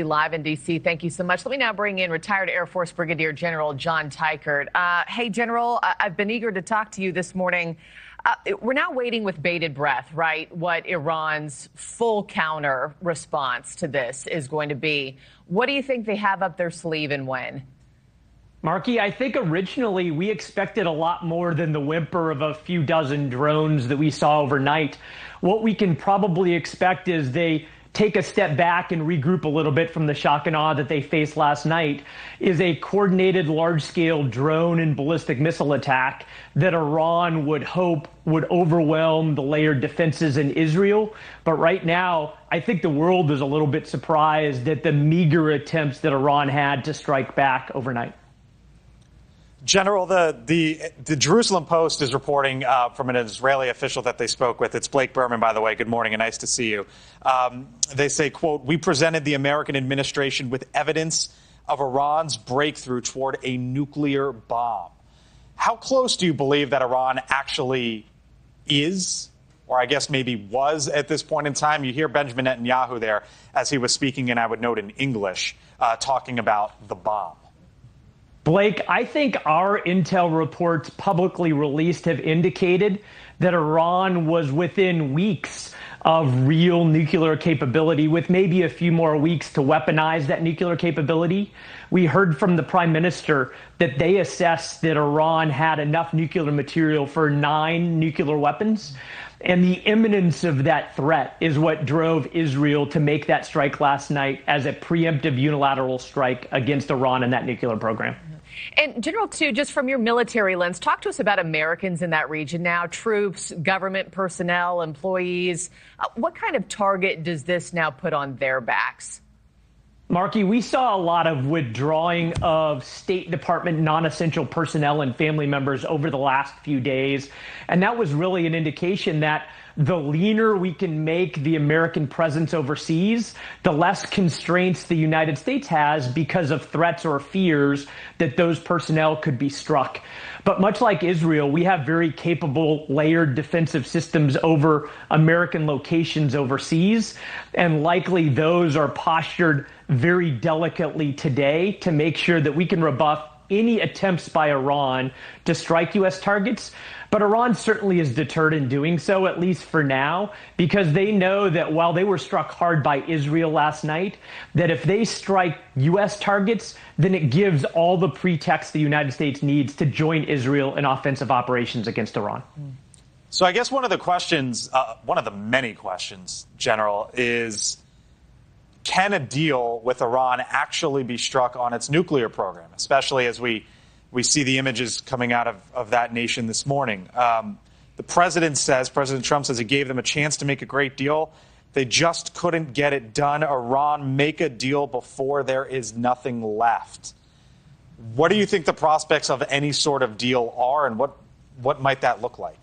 Live in D.C. Thank you so much. Let me now bring in retired Air Force Brigadier General John Teichert. Hey, General, I've been eager to talk to you this morning. We're now waiting with bated breath, right, what Iran's full counter response to this is going to be. What do you think they have up their sleeve and when? Marky, I think originally we expected a lot more than the whimper of a few dozen drones that we saw overnight. What we can probably expect is they take a step back and regroup a little bit from the shock and awe that they faced last night, is a coordinated large-scale drone and ballistic missile attack that Iran would hope would overwhelm the layered defenses in Israel. But right now, I think the world is a little bit surprised at the meager attempts that Iran had to strike back overnight. General, the Jerusalem Post is reporting from an Israeli official that they spoke with. It's Blake Berman, by the way. Good morning and nice to see you. They say, quote, "We presented the American administration with evidence of Iran's breakthrough toward a nuclear bomb." How close do you believe that Iran actually is, or I guess maybe was at this point in time? You hear Benjamin Netanyahu there as he was speaking, and I would note in English, talking about the bomb. Blake, I think our intel reports publicly released have indicated that Iran was within weeks of real nuclear capability, with maybe a few more weeks to weaponize that nuclear capability. We heard from the prime minister that they assessed that Iran had enough nuclear material for 9 nuclear weapons. And the imminence of that threat is what drove Israel to make that strike last night as a preemptive unilateral strike against Iran and that nuclear program. And General, too, just from your military lens, talk to us about Americans in that region now, troops, government personnel, employees. What kind of target does this now put on their backs? Marky, we saw a lot of withdrawing of State Department non-essential personnel and family members over the last few days. And that was really an indication that the leaner we can make the American presence overseas, the less constraints the United States has because of threats or fears that those personnel could be struck. But much like Israel, we have very capable layered defensive systems over American locations overseas, and likely those are postured very delicately today to make sure that we can rebuff any attempts by Iran to strike U.S. targets. But Iran certainly is deterred in doing so, at least for now, because they know that while they were struck hard by Israel last night, that if they strike U.S. targets, then it gives all the pretext the United States needs to join Israel in offensive operations against Iran. So I guess one of the questions, one of the many questions, General, is can a deal with Iran actually be struck on its nuclear program, especially as we see the images coming out of that nation this morning? The President Trump says he gave them a chance to make a great deal. They just couldn't get it done. Iran, make a deal before there is nothing left. What do you think the prospects of any sort of deal are, and what might that look like?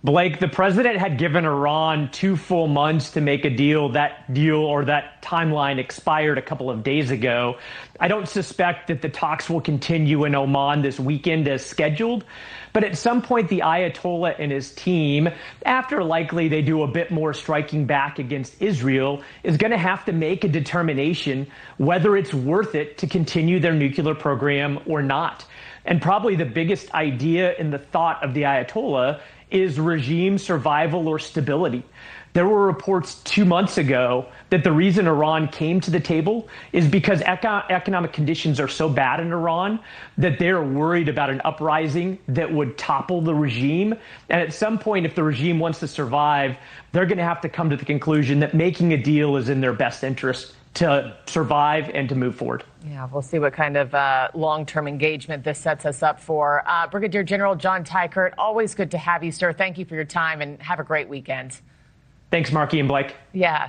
Blake, the president had given Iran 2 full months to make a deal. That deal or that timeline expired a couple of days ago. I don't suspect that the talks will continue in Oman this weekend as scheduled. But at some point, the Ayatollah and his team, after likely they do a bit more striking back against Israel, is going to have to make a determination whether it's worth it to continue their nuclear program or not. And probably the biggest idea in the thought of the Ayatollah is regime survival or stability. There were reports 2 months ago that the reason Iran came to the table is because economic conditions are so bad in Iran that they're worried about an uprising that would topple the regime. And at some point, if the regime wants to survive, they're going to have to come to the conclusion that making a deal is in their best interest to survive and to move forward. Yeah, we'll see what kind of long-term engagement this sets us up for. Brigadier General John Teichert, always good to have you, sir. Thank you for your time and have a great weekend. Thanks, Marky and Blake. Yeah.